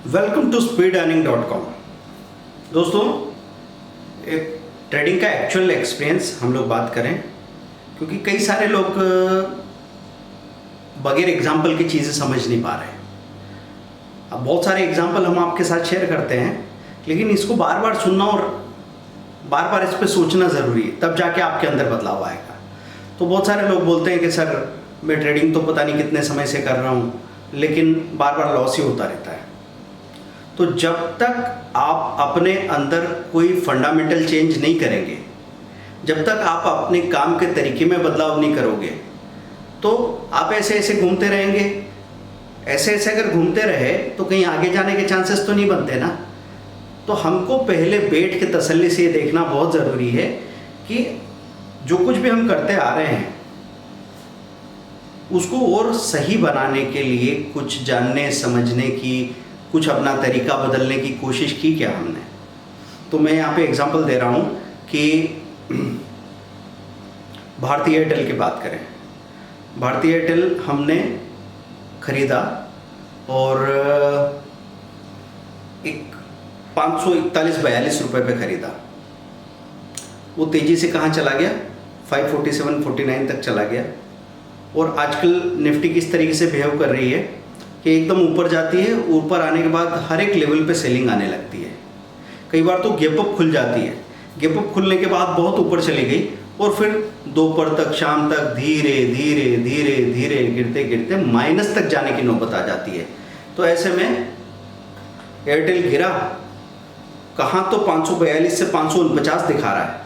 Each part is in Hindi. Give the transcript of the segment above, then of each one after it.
Welcome to speedearning.com। दोस्तों, एक ट्रेडिंग का एक्चुअल एक्सपीरियंस हम लोग बात करें, क्योंकि कई सारे लोग बगैर एग्जाम्पल की चीज़ें समझ नहीं पा रहे हैं। अब बहुत सारे एग्जाम्पल हम आपके साथ शेयर करते हैं, लेकिन इसको बार बार सुनना और बार बार इस पर सोचना ज़रूरी है, तब जाके आपके अंदर बदलाव आएगा। तो बहुत सारे लोग बोलते हैं कि सर मैं ट्रेडिंग तो पता नहीं कितने समय से कर रहा हूँ, लेकिन बार बार लॉस ही होता रहता है। तो जब तक आप अपने अंदर कोई फंडामेंटल चेंज नहीं करेंगे, जब तक आप अपने काम के तरीके में बदलाव नहीं करोगे, तो आप ऐसे ऐसे घूमते रहेंगे। ऐसे ऐसे अगर घूमते रहे तो कहीं आगे जाने के चांसेस तो नहीं बनते ना। तो हमको पहले बैठ के तसल्ली से ये देखना बहुत ज़रूरी है कि जो कुछ भी हम करते आ रहे हैं उसको और सही बनाने के लिए कुछ जानने समझने की, कुछ अपना तरीका बदलने की कोशिश की क्या हमने। तो मैं यहाँ पे एग्जांपल दे रहा हूँ कि भारतीय एयरटेल की बात करें। भारतीय एयरटेल हमने ख़रीदा और एक 541-42 रुपये पे ख़रीदा। वो तेज़ी से कहाँ चला गया, 547-49 तक चला गया। और आजकल निफ्टी किस तरीके से बिहेव कर रही है कि एकदम ऊपर जाती है, ऊपर आने के बाद हर एक लेवल पे सेलिंग आने लगती है। कई बार तो गैप अप खुल जाती है, गैप अप खुलने के बाद बहुत ऊपर चली गई और फिर दोपहर तक, शाम तक धीरे धीरे धीरे धीरे गिरते गिरते माइनस तक जाने की नौबत आ जाती है। तो ऐसे में एयरटेल गिरा कहाँ, तो 542 से 549 दिखा रहा है।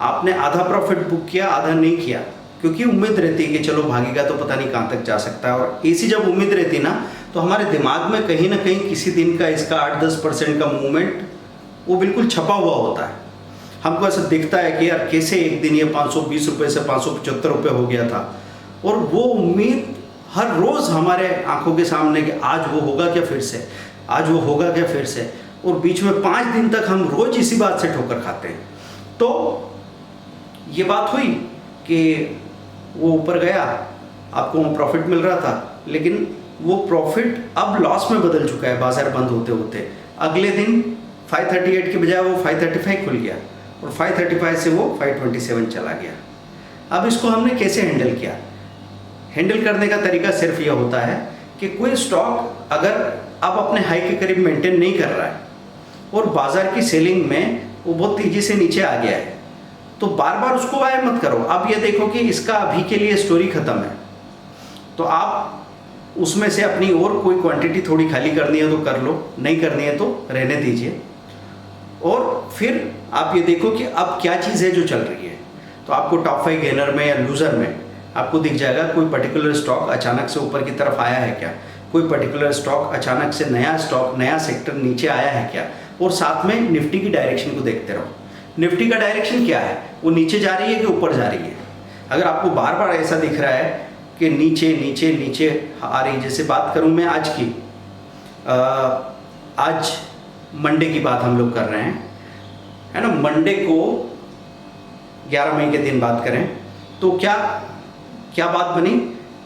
आपने आधा प्रॉफिट बुक किया, आधा नहीं किया, क्योंकि उम्मीद रहती है कि चलो भागेगा तो पता नहीं कहाँ तक जा सकता है। और ऐसी जब उम्मीद रहती ना, तो हमारे दिमाग में कहीं ना कहीं किसी दिन का इसका 8-10% का मूवमेंट वो बिल्कुल छपा हुआ होता है। हमको ऐसा दिखता है कि यार कैसे एक दिन ये 520 रुपये से 575 रुपये हो गया था। और वो उम्मीद हर रोज़ हमारे आंखों के सामने कि आज वो होगा क्या फिर से, आज वो होगा क्या फिर से। और बीच में 5 दिन तक हम रोज़ इसी बात से ठोकर खाते हैं। तो ये बात हुई कि वो ऊपर गया, आपको वहाँ प्रॉफिट मिल रहा था, लेकिन वो प्रॉफिट अब लॉस में बदल चुका है बाजार बंद होते होते। अगले दिन 538 के बजाय वो 535 खुल गया और 535 से वो 527 चला गया। अब इसको हमने कैसे हैंडल किया? हैंडल करने का तरीका सिर्फ ये होता है कि कोई स्टॉक अगर अब अपने हाई के करीब मेंटेन नहीं कर रहा है और बाजार की सेलिंग में वो बहुत तेज़ी से नीचे आ गया है, तो बार बार उसको बाय मत करो। अब ये देखो कि इसका अभी के लिए स्टोरी ख़त्म है, तो आप उसमें से अपनी और कोई क्वांटिटी थोड़ी खाली करनी है तो कर लो, नहीं करनी है तो रहने दीजिए। और फिर आप ये देखो कि अब क्या चीज़ है जो चल रही है। तो आपको टॉप 5 गेनर में या लूज़र में आपको दिख जाएगा कोई पर्टिकुलर स्टॉक अचानक से ऊपर की तरफ आया है क्या, कोई पर्टिकुलर स्टॉक अचानक से नया स्टॉक, नया सेक्टर नीचे आया है क्या। और साथ में निफ्टी की डायरेक्शन को देखते रहो। निफ्टी का डायरेक्शन क्या है, वो नीचे जा रही है कि ऊपर जा रही है। अगर आपको बार बार ऐसा दिख रहा है कि नीचे नीचे नीचे आ रही, जैसे बात करूं मैं आज की, आज मंडे की बात हम लोग कर रहे हैं, है ना। मंडे को 11 मई के दिन बात करें तो क्या बात बनी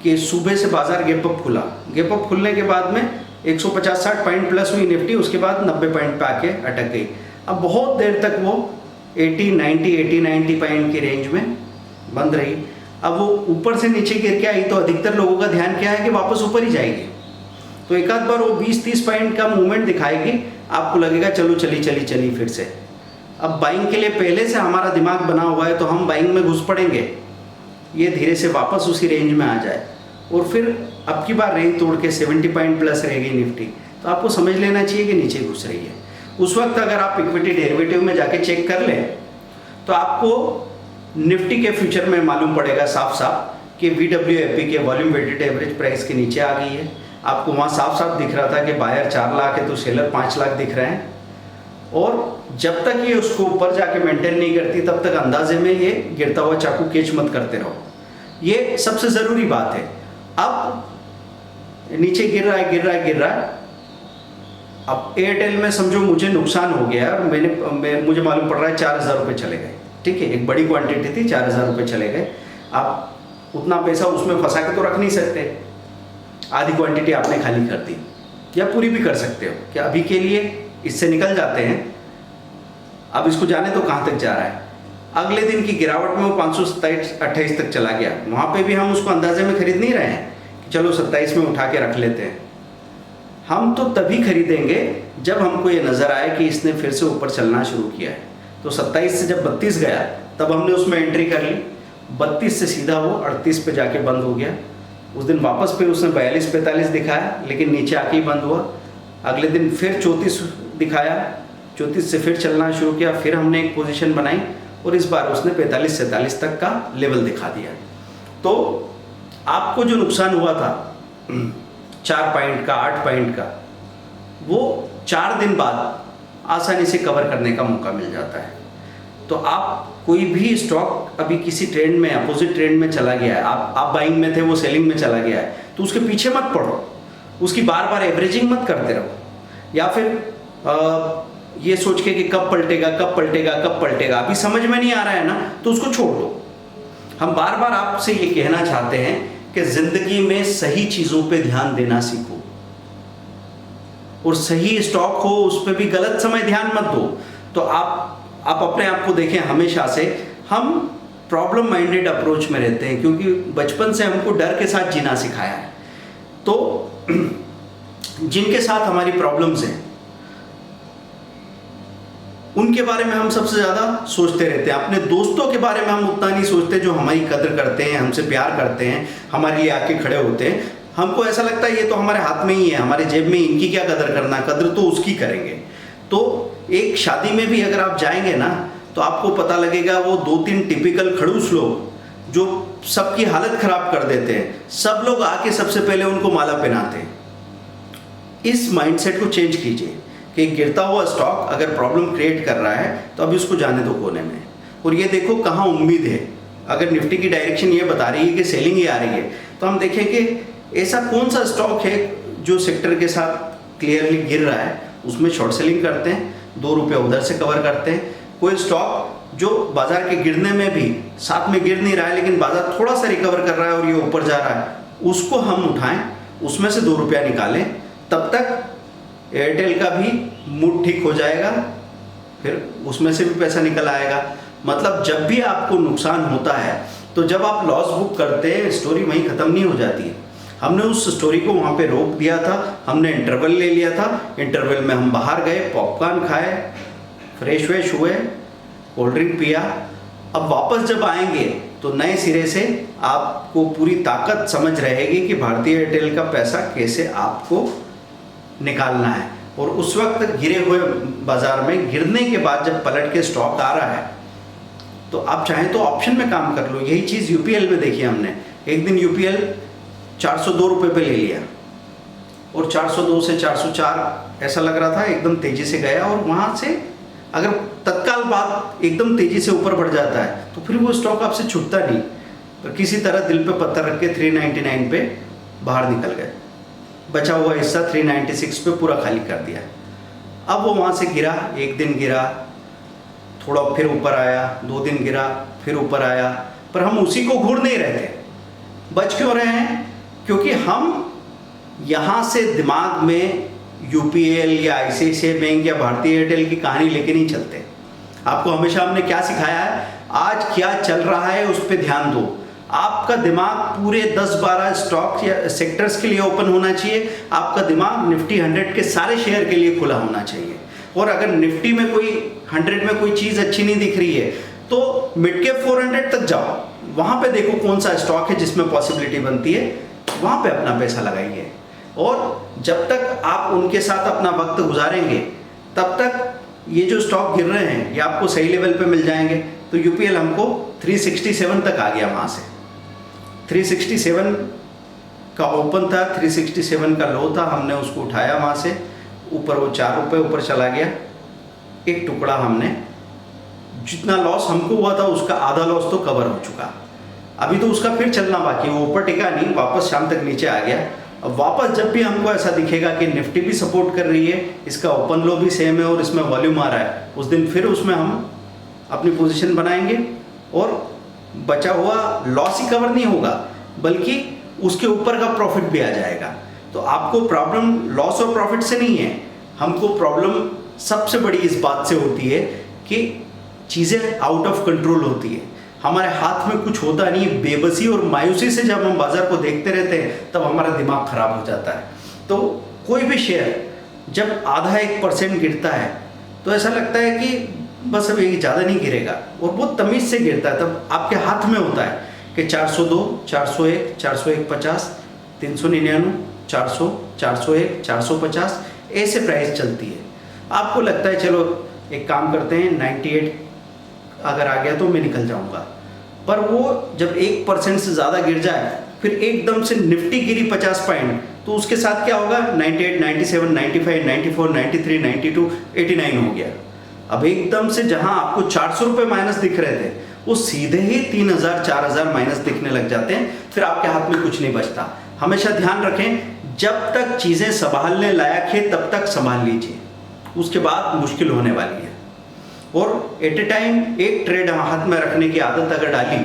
कि सुबह से बाजार गैप अप खुला। गैप अप खुलने के बाद में 150-60 पॉइंट प्लस हुई निफ्टी, उसके बाद 90 पॉइंट पे आके अटक गई। अब बहुत देर तक वो 80-90 पॉइंट की रेंज में बंद रही। अब वो ऊपर से नीचे गिर के आई तो अधिकतर लोगों का ध्यान क्या है कि वापस ऊपर ही जाएगी। तो एक आध बार वो 20-30 पॉइंट का मूवमेंट दिखाएगी, आपको लगेगा चलो चली फिर से। अब बाइंग के लिए पहले से हमारा दिमाग बना हुआ है, तो हम बाइंग में घुस पड़ेंगे, ये धीरे से वापस उसी रेंज में आ जाए और फिर अब की बार रेंज तोड़ के 70 पॉइंट प्लस रहेगी निफ्टी, तो आपको समझ लेना चाहिए कि नीचे घुस रही है। उस वक्त अगर आप इक्विटी डेरिवेटिव में जाके चेक कर लें तो आपको निफ्टी के फ्यूचर में मालूम पड़ेगा साफ साफ कि VWAP के वॉल्यूम वेटेड एवरेज प्राइस के नीचे आ गई है। आपको वहाँ साफ साफ दिख रहा था कि बायर 4 लाख है तो सेलर 5 लाख दिख रहे हैं। और जब तक ये उसको ऊपर जाके मेंटेन नहीं करती, तब तक अंदाजे में ये गिरता हुआ चाकू कैच मत करते रहो। ये सबसे ज़रूरी बात है। अब नीचे गिर रहा है। अब एयरटेल में समझो मुझे नुकसान हो गया और मुझे मालूम पड़ रहा है 4000 रुपये चले गए। ठीक है, एक बड़ी क्वांटिटी थी, 4000 रुपये चले गए। आप उतना पैसा उसमें फंसा के तो रख नहीं सकते, आधी क्वांटिटी आपने खाली कर दी। या पूरी भी कर सकते हो कि अभी के लिए इससे निकल जाते हैं, अब इसको जाने तो कहाँ तक जा रहा है। अगले दिन की गिरावट में वो 527-28 तक चला गया, वहाँ पे भी हम उसको अंदाजे में खरीद नहीं रहे हैं कि चलो 27 में उठा के रख लेते हैं। हम तो तभी खरीदेंगे जब हमको ये नज़र आए कि इसने फिर से ऊपर चलना शुरू किया है। तो 27 से जब 32 गया तब हमने उसमें एंट्री कर ली, 32 से सीधा वो 38 पे जाके बंद हो गया। उस दिन वापस फिर उसने 42-45 दिखाया लेकिन नीचे आके ही बंद हुआ। अगले दिन फिर 34 दिखाया, 34 से फिर चलना शुरू किया, फिर हमने एक पोजीशन बनाई और इस बार उसने 45-47 तक का लेवल दिखा दिया। तो आपको जो नुकसान हुआ था 4 पॉइंट का, 8 पॉइंट का, वो 4 दिन बाद आसानी से कवर करने का मौका मिल जाता है। तो आप कोई भी स्टॉक अभी किसी ट्रेंड में, अपोजिट ट्रेंड में चला गया है, आप बाइंग में थे, वो सेलिंग में चला गया है, तो उसके पीछे मत पड़ो, उसकी बार बार एवरेजिंग मत करते रहो, या फिर ये सोच के कि कब पलटेगा कब पलटेगा कब पलटेगा, अभी समझ में नहीं आ रहा है ना, तो उसको छोड़ दो। हम बार बार आपसे ये कहना चाहते हैं कि जिंदगी में सही चीज़ों पे ध्यान देना सीखो, और सही स्टॉक हो उस पर भी गलत समय ध्यान मत दो। तो आप अपने आप को देखें, हमेशा से हम प्रॉब्लम माइंडेड अप्रोच में रहते हैं क्योंकि बचपन से हमको डर के साथ जीना सिखाया है। तो जिनके साथ हमारी प्रॉब्लम्स हैं उनके बारे में हम सबसे ज़्यादा सोचते रहते हैं, अपने दोस्तों के बारे में हम उतना नहीं सोचते जो हमारी कदर करते हैं, हमसे प्यार करते हैं, हमारे लिए आके खड़े होते हैं। हमको ऐसा लगता है ये तो हमारे हाथ में ही है, हमारे जेब में, इनकी क्या कदर करना, कदर तो उसकी करेंगे। तो एक शादी में भी अगर आप जाएंगे ना तो आपको पता लगेगा वो 2-3 टिपिकल खड़ूस लोग जो सबकी हालत खराब कर देते हैं, सब लोग आके सबसे पहले उनको माला पहनाते हैं। इस माइंडसेट को चेंज कीजिए कि गिरता हुआ स्टॉक अगर प्रॉब्लम क्रिएट कर रहा है तो अभी उसको जाने दो कोने में, और ये देखो कहाँ उम्मीद है। अगर निफ्टी की डायरेक्शन ये बता रही है कि सेलिंग ही आ रही है, तो हम देखें कि ऐसा कौन सा स्टॉक है जो सेक्टर के साथ क्लियरली गिर रहा है, उसमें शॉर्ट सेलिंग करते हैं, 2 रुपये उधर से कवर करते हैं। कोई स्टॉक जो बाजार के गिरने में भी साथ में गिर नहीं रहा है लेकिन बाजार थोड़ा सा रिकवर कर रहा है और ये ऊपर जा रहा है, उसको हम उठाएं, उसमें से 2 रुपया निकालें, तब तक एयरटेल का भी मूड ठीक हो जाएगा, फिर उसमें से भी पैसा निकल आएगा। मतलब जब भी आपको नुकसान होता है तो जब आप लॉस बुक करते हैं, स्टोरी वहीं ख़त्म नहीं हो जाती है। हमने उस स्टोरी को वहाँ पे रोक दिया था, हमने इंटरवल ले लिया था, इंटरवल में हम बाहर गए, पॉपकॉर्न खाए, फ्रेश वेश हुए, कोल्ड ड्रिंक पिया। अब वापस जब आएंगे तो नए सिरे से आपको पूरी ताकत समझ रहेगी कि भारतीय एयरटेल का पैसा कैसे आपको निकालना है। और उस वक्त गिरे हुए बाजार में गिरने के बाद जब पलट के स्टॉक आ रहा है तो आप चाहें तो ऑप्शन में काम कर लो। यही चीज़ यूपीएल में देखी हमने, एक दिन यूपीएल 402 रुपये पे ले लिया और 402 से 404 ऐसा लग रहा था, एकदम तेज़ी से गया, और वहाँ से अगर तत्काल बाद एकदम तेज़ी से ऊपर बढ़ जाता है तो फिर वो स्टॉक आपसे छूटता नहीं, पर किसी तरह दिल पे पत्थर रख के 399 पे बाहर निकल गए, बचा हुआ हिस्सा 396 पे पूरा खाली कर दिया। अब वो वहाँ से गिरा, एक दिन गिरा, थोड़ा फिर ऊपर आया, 2 दिन गिरा, फिर ऊपर आया, पर हम उसी को घूर नहीं रहे थे। बच क्यों रहे हैं? क्योंकि हम यहाँ से दिमाग में यूपीएल या आईसीआईसीआई बैंक या भारतीय एयरटेल की कहानी लेके नहीं चलते। आपको हमेशा हमने क्या सिखाया है, आज क्या चल रहा है उस पर ध्यान दो। आपका दिमाग पूरे 10-12 स्टॉक या सेक्टर्स के लिए ओपन होना चाहिए, आपका दिमाग निफ्टी 100 के सारे शेयर के लिए खुला होना चाहिए। और अगर निफ्टी में कोई 100 में कोई चीज़ अच्छी नहीं दिख रही है तो मिड कैप 400 तक जाओ, वहाँ पे देखो कौन सा स्टॉक है जिसमें पॉसिबिलिटी बनती है, वहाँ पे अपना पैसा लगाइए। और जब तक आप उनके साथ अपना वक्त गुजारेंगे तब तक ये जो स्टॉक गिर रहे हैं ये आपको सही लेवल पे मिल जाएंगे। तो यूपीएल हमको 367 तक आ गया, वहाँ से 367 का ओपन था, 367 का लो था, हमने उसको उठाया वहाँ से ऊपर, वो 4 रुपये ऊपर चला गया। एक टुकड़ा हमने, जितना लॉस हमको हुआ था उसका आधा लॉस तो कवर हो चुका, अभी तो उसका फिर चलना बाकी है। वो ऊपर टिका नहीं, वापस शाम तक नीचे आ गया। अब वापस जब भी हमको ऐसा दिखेगा कि निफ्टी भी सपोर्ट कर रही है, इसका ओपन लो भी सेम है और इसमें वॉल्यूम आ रहा है, उस दिन फिर उसमें हम अपनी पोजीशन बनाएंगे और बचा हुआ लॉस ही कवर नहीं होगा बल्कि उसके ऊपर का प्रॉफिट भी आ जाएगा। तो आपको प्रॉब्लम लॉस और प्रॉफिट से नहीं है, हमको प्रॉब्लम सबसे बड़ी इस बात से होती है कि चीज़ें आउट ऑफ कंट्रोल होती है, हमारे हाथ में कुछ होता नहीं, बेबसी और मायूसी से जब हम बाजार को देखते रहते हैं तब हमारा दिमाग खराब हो जाता है। तो कोई भी शेयर जब आधा 1% गिरता है तो ऐसा लगता है कि बस अब ये ज़्यादा नहीं गिरेगा, और बहुत तमीज़ से गिरता है, तब आपके हाथ में होता है कि 402, 401, 401.50, 399, 400, 401, 450 ऐसे प्राइस चलती है। आपको लगता है चलो एक काम करते हैं 98 अगर आ गया तो मैं निकल जाऊंगा, पर वो जब 1% से ज़्यादा गिर जाए, फिर एकदम से निफ्टी गिरी 50 पॉइंट, तो उसके साथ क्या होगा, 98, 97, 95, 94, 93, 92, 89 हो गया। अब एकदम से जहां आपको 400 रुपये माइनस दिख रहे थे वो सीधे ही 3000, 4000 माइनस दिखने लग जाते हैं, फिर आपके हाथ में कुछ नहीं बचता। हमेशा ध्यान रखें, जब तक चीज़ें संभालने लायक है तब तक संभाल लीजिए, उसके बाद मुश्किल होने वाली है। और एट ए टाइम एक ट्रेड हाथ में रखने की आदत अगर डाली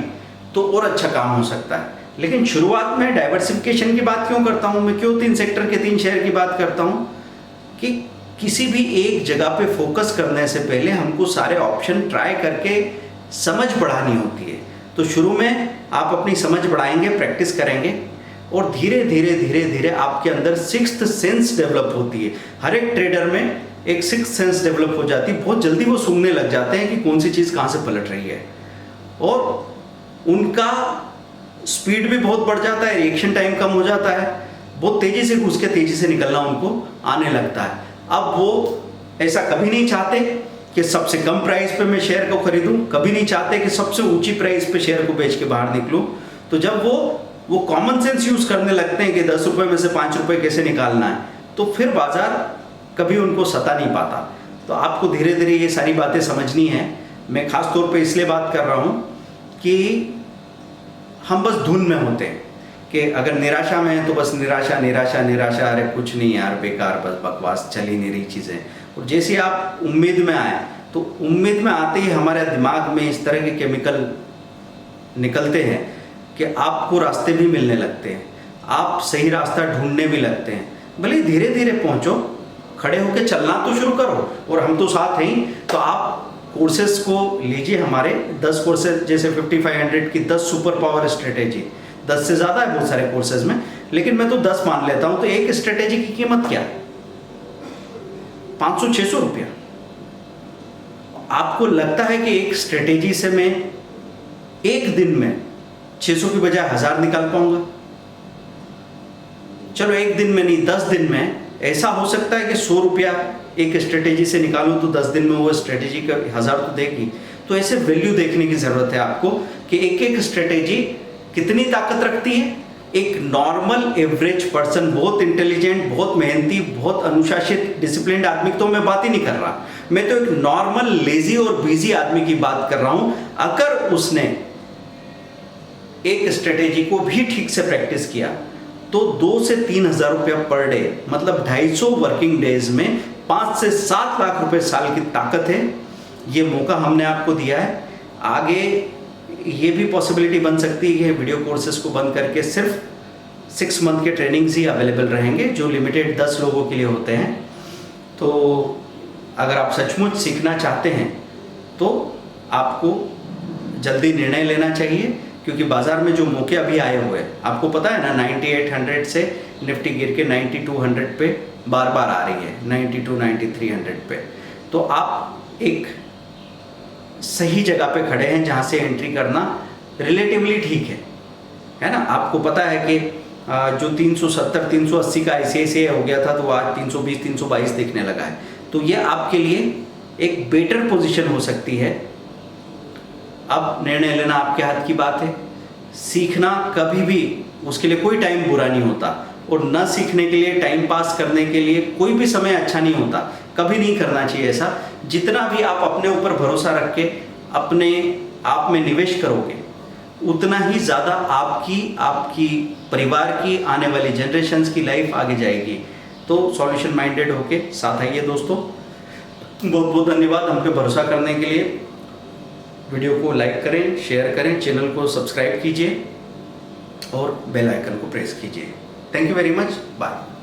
तो और अच्छा काम हो सकता है। लेकिन शुरुआत में डाइवर्सिफिकेशन की बात क्यों करता हूँ मैं, क्यों 3 सेक्टर के 3 शेयर की बात करता हूँ, कि किसी भी एक जगह पे फोकस करने से पहले हमको सारे ऑप्शन ट्राई करके समझ बढ़ानी होती है। तो शुरू में आप अपनी समझ बढ़ाएंगे, प्रैक्टिस करेंगे, और धीरे धीरे धीरे धीरे आपके अंदर सिक्स्थ सेंस डेवलप होती है। हर एक ट्रेडर में एक सिक्स्थ सेंस डेवलप हो जाती है, बहुत जल्दी वो सूंघने लग जाते हैं कि कौन सी चीज़ कहाँ से पलट रही है, और उनका स्पीड भी बहुत बढ़ जाता है, रिएक्शन टाइम कम हो जाता है, बहुत तेज़ी से घुस के तेज़ी से निकलना उनको आने लगता है। अब वो ऐसा कभी नहीं चाहते कि सबसे कम प्राइस पे मैं शेयर को खरीदूं, कभी नहीं चाहते कि सबसे ऊंची प्राइस पे शेयर को बेच के बाहर निकलूं। तो जब वो कॉमन सेंस यूज़ करने लगते हैं कि 10 रुपये में से 5 रुपये कैसे निकालना है, तो फिर बाजार कभी उनको सता नहीं पाता। तो आपको धीरे धीरे ये सारी बातें समझनी है। मैं खास तौर पे इसलिए बात कर रहा हूँ कि हम बस धुन में होते हैं कि अगर निराशा में है तो बस निराशा निराशा निराशा, अरे कुछ नहीं यार, बेकार, बस बकवास, चल ही नहीं रही चीज़ें। और जैसे आप उम्मीद में आए तो उम्मीद में आते ही हमारे दिमाग में इस तरह के केमिकल निकलते हैं कि आपको रास्ते भी मिलने लगते हैं, आप सही रास्ता ढूंढने भी लगते हैं। भले धीरे धीरे पहुँचो, खड़े होकर चलना तो शुरू करो, और हम तो साथ हैं ही। तो आप कोर्सेज को लीजिए, हमारे 10 कोर्सेज, जैसे 5500 की 10 सुपर पावर स्ट्रेटेजी, 10 से ज़्यादा है बहुत सारे कोर्सेज में, लेकिन मैं तो 10 मान लेता हूँ। तो एक स्ट्रेटेजी की कीमत क्या है, 500-600 रुपया। आपको लगता है कि एक स्ट्रेटेजी से मैं एक दिन में 600 की बजाय 1000 निकाल पाऊंगा? चलो एक दिन में नहीं, 10 दिन में ऐसा हो सकता है कि 100 रुपया एक स्ट्रेटेजी से निकालूं तो 10 दिन में वो स्ट्रेटेजी का 1000 तो देगी। तो ऐसे वैल्यू देखने की ज़रूरत है आपको कि एक एक स्ट्रेटेजी कितनी ताकत रखती है। एक नॉर्मल एवरेज पर्सन, बहुत इंटेलिजेंट, बहुत मेहनती, बहुत अनुशासित, डिसिप्लिन्ड आदमी की तो मैं बात ही नहीं कर रहा, मैं तो एक नॉर्मल लेजी और बिजी आदमी की बात कर रहा हूं। अगर उसने एक स्ट्रेटेजी को भी ठीक से प्रैक्टिस किया तो 2 से 3 हज़ार रुपया पर डे, मतलब 250 वर्किंग डेज में 5 से 7 लाख रुपए साल की ताकत है। ये मौका हमने आपको दिया है। आगे ये भी पॉसिबिलिटी बन सकती है, वीडियो कोर्सेज को बंद करके सिर्फ 6 मंथ के ट्रेनिंग्स ही अवेलेबल रहेंगे, जो लिमिटेड 10 लोगों के लिए होते हैं। तो अगर आप सचमुच सीखना चाहते हैं तो आपको जल्दी निर्णय लेना चाहिए, क्योंकि बाजार में जो मौके अभी आए हुए हैं, आपको पता है ना, 9800 से निफ्टी गिर के 9200 पे बार बार आ रही है, 92, 9300 पे। तो आप एक सही जगह पे खड़े हैं जहाँ से एंट्री करना रिलेटिवली ठीक है ना। आपको पता है कि जो 370, 380 का ICICI हो गया था, तो आज 320, 322 दिखने लगा है। तो ये आपके लिए एक बेटर पोजीशन हो सकती है। अब निर्णय लेना आपके हाथ की बात है। सीखना कभी भी, उसके लिए कोई टाइम बुरा नहीं होता, और न सीखने के लिए, टाइम पास करने के लिए कोई भी समय अच्छा नहीं होता। कभी नहीं करना चाहिए ऐसा। जितना भी आप अपने ऊपर भरोसा रख के अपने आप में निवेश करोगे, उतना ही ज़्यादा आपकी परिवार की, आने वाली जनरेशन्स की लाइफ आगे जाएगी। तो सॉल्यूशन माइंडेड होके साथ आइए दोस्तों। बहुत बहुत धन्यवाद हम पे भरोसा करने के लिए। वीडियो को लाइक करें, शेयर करें, चैनल को सब्सक्राइब कीजिए और बेल आइकन को प्रेस कीजिए। Thank you very much, bye.